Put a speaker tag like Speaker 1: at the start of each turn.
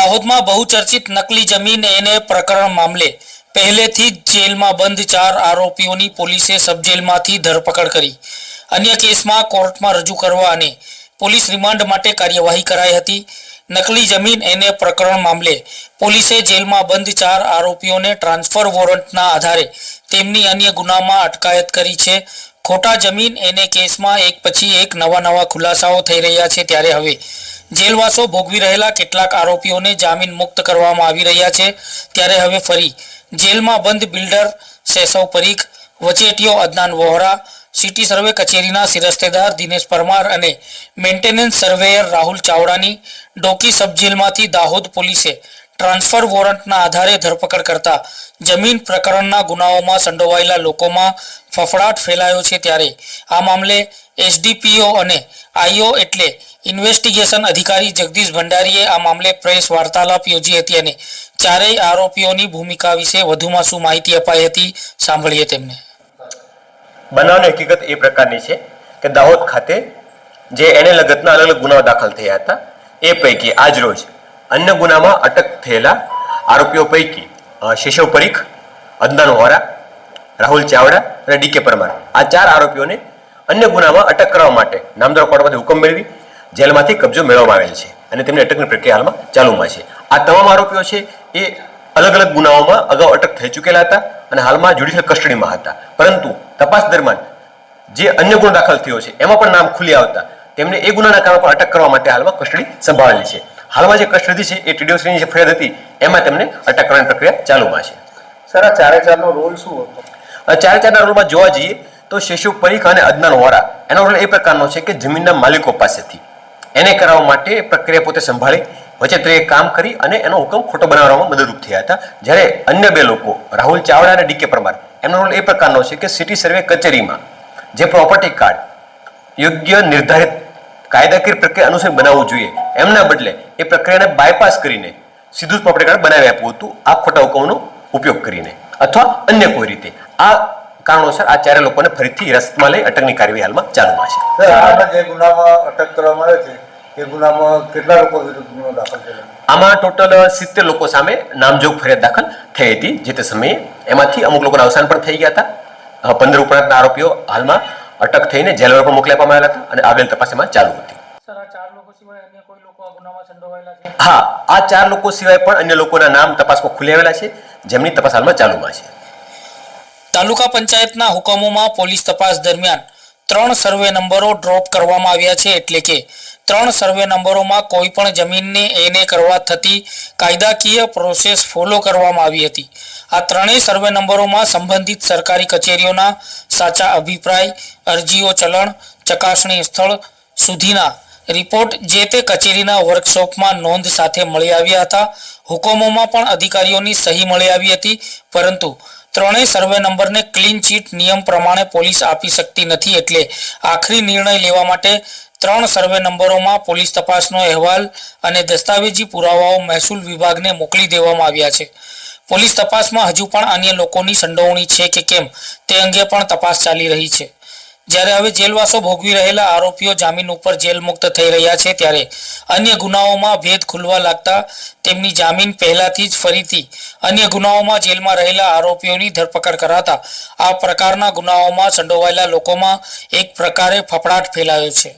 Speaker 1: દાહોદમાં બહુચર્ચિત નકલી જમીન એને પ્રકરણ મામલે પહેલેથી જ જેલમાં બંધ 4 આરોપીઓની પોલીસે સબજેલમાંથી ધરપકડ કરી અન્ય કેસમાં કોર્ટમાં રજૂ કરવા અને પોલીસ રિમાન્ડ માટે કાર્યવાહી કરાઈ હતી। નકલી જમીન એને પ્રકરણ મામલે પોલીસે જેલમાં બંધ 4 આરોપીઓને ટ્રાન્સફર વોરંટના આધારે તેમની અન્ય ગુનામાં અટકાયત કરી છે। ખોટા જમીન એને કેસમાં એક પછી એક નવા ખુલાસાઓ થઈ રહ્યા છે ત્યારે હવે જેલવાસો ભોગવી રહેલા કેટલાક આરોપીઓને જામીન મુક્ત કરવામાં આવી રહ્યા છે ત્યારે હવે ફરી જેલમાં બંધ બિલ્ડર સેસવ પરીખ, વચેટિયો અદનાન વોહરા, સિટી સર્વે કચેરીના શિરસ્તેદાર દિનેશ પરમાર અને મેન્ટેનન્સ સર્વેયર રાહુલ ચાવડાની ડોકી સબજેલમાંથી દાહોદ પોલીસે ટ્રાન્સફર વોરંટના આધારે ધરપકડ કરતા જમીન પ્રકરણના ગુનાઓમાં સંડોવાયેલા લોકોમાં ફફડાટ ફેલાયો છે ત્યારે આ મામલે એસડીપીઓ અને આઈઓ એટલે ઇન્વેસ્ટિગેશન અધિકારી જગદીશ ભંડારીએ આ મામલે પ્રેસ વાર્તાલાપ યોજી હતી અને ચારેય આરોપીઓની ભૂમિકા વિશે વધુમાં શું માહિતી અપાઈ હતી સાંભળીએ તેમને।
Speaker 2: બનાવની હકીકત એ પ્રકારની છે કે દાહોદ ખાતે જે એને લગતના અલગ અલગ ગુનાઓ દાખલ થયા હતા એ પૈકી આજ રોજ અન્ય ગુનામાં અટક થયેલા આરોપીઓ પૈકી શેષવ પરીખ, અદનાન વોહરા, રાહુલ ચાવડા અને ડીકે પરમાર આ 4 આરોપીઓને અન્ય ગુનામાં અટક કરવા માટે નામદાર કોર્ટમાંથી હુકમ મેળવી જેલમાંથી કબજો મેળવવામાં આવેલ છે અને તેમની અટકની પ્રક્રિયા હાલમાં ચાલુમાં છે। આ તમામ આરોપીઓ છે એ અલગ અલગ ગુનાઓમાં અગાઉ અટક થઈ ચૂકેલા હતા અને હાલમાં જ્યુડિશિયલ કસ્ટડીમાં હતા, પરંતુ તપાસ દરમિયાન જે અન્ય ગુનો દાખલ થયો છે એમાં પણ નામ ખુલી આવતા તેમને એ ગુનાના કામ પર અટક કરવા માટે હાલમાં કસ્ટડી સંભાળેલી છે। હાલમાં જે કસ્ટડી છે એ ટીડીઓની જે ફરિયાદ હતી એમાં તેમને અટક કરવાની પ્રક્રિયા ચાલુમાં છે।
Speaker 3: સર, આ 4-4નો રોલ શું હતો?
Speaker 2: 4-4ના રોલમાં જોવા જઈએ તો શેષવ પરીખ અને અદનાન વોહરા એનો રોલ એ પ્રકારનો છે કે જમીનના માલિકો પાસેથી એને કરાવવા માટે પ્રક્રિયા પોતે સંભાળી વચેત્રીએ કામ કરી અને એનો હુકમ ખોટો બનાવવામાં મદદરૂપ થયા હતા। જ્યારે અન્ય 2 લોકો રાહુલ ચાવડા અને ડીકે પરમાર એમનો રોલ એ પ્રકારનો છે કે સિટી સર્વે કચેરીમાં જે પ્રોપર્ટી કાર્ડ યોગ્ય નિર્ધારિત કાયદાકીય પ્રક્રિયા અનુસાર બનાવવું જોઈએ એમના બદલે એ પ્રક્રિયાને બાયપાસ કરીને સીધું જ પ્રોપર્ટી કાર્ડ બનાવી આપ્યું હતું આ ખોટા હુકમનો ઉપયોગ કરીને અથવા અન્ય કોઈ રીતે। આ કારણોસર આ 4 લોકોને ફરીથી હિરાસતમાં લઈ અટકની કાર્યવાહી હાલમાં ચાલુમાં છે।
Speaker 3: જે ગુનામાં અટક કરવામાં આવે છે એ ગુનામાં કેટલા લોકો વિરુદ્ધ ગુનો દાખલ થયેલો?
Speaker 2: આમાં ટોટલ 70 લોકો સામે નામજોગ ફરિયાદ દાખલ થઈ હતી જે તે સમયે। એમાંથી અમુક લોકોના અવસાન પણ થઈ ગયા હતા। 15 ઉપરાંતના આરોપીઓ હાલમાં અટક થઈને જેલ પર મોકલી આપવામાં આવ્યા હતા અને આગળ તપાસ એમાં ચાલુ હતી। હા, આ 4 લોકો સિવાય પણ અન્ય લોકોના નામ તપાસમાં ખુલી આવેલા છે જેમની તપાસ હાલમાં ચાલુમાં છે।
Speaker 1: તાલુકા પંચાયતના હુકમોમાં પોલીસ તપાસ દરમિયાન 3 સર્વે નંબરો ડ્રોપ કરવામાં આવ્યા છે એટલે કે 3 સર્વે નંબરોમાં કોઈ પણ જમીનને એને કરવા થતી કાયદાકીય પ્રોસેસ ફોલો કરવામાં આવી હતી। આ 3 સર્વે નંબરોમાં સંબંધિત સરકારી કચેરીઓના સાચા અભિપ્રાય, અરજીઓ ચલણ, ચકાસણી સ્થળ સુધીના રિપોર્ટ જે તે કચેરીના વર્કશોપમાં નોંધ સાથે મળી આવ્યા હતા। હુકમોમાં પણ અધિકારીઓની સહી મળી આવી હતી, પરંતુ 3 સર્વે નંબરને ક્લીન ચીટ નિયમ પ્રમાણે પોલીસ આપી શકતી નથી એટલે આખરી નિર્ણય લેવા માટે 3 સર્વે નંબરોમાં પોલીસ તપાસનો અહેવાલ અને દસ્તાવેજી પુરાવાઓ મહેસૂલ વિભાગને મોકલી દેવામાં આવ્યા છે। પોલીસ તપાસમાં હજુ પણ અન્ય લોકોની સંડોવણી છે કે કેમ તે અંગે પણ તપાસ ચાલી રહી છે। જ્યારે હવે જેલવાસો ભોગવી રહેલા આરોપીઓ જામીન ઉપર જેલ મુક્ત થઈ રહ્યા છે ત્યારે અન્ય ગુનાઓમાં ભેદ ખુલવા લાગતા તેમની જામીન પહેલાથી જ ફરીથી અન્ય ગુનાઓમાં જેલમાં રહેલા આરોપીઓની ધરપકડ કરાતા આ પ્રકારના ગુનાઓમાં સંડોવાયેલા લોકોમાં એક પ્રકારે ફફડાટ ફેલાયો છે।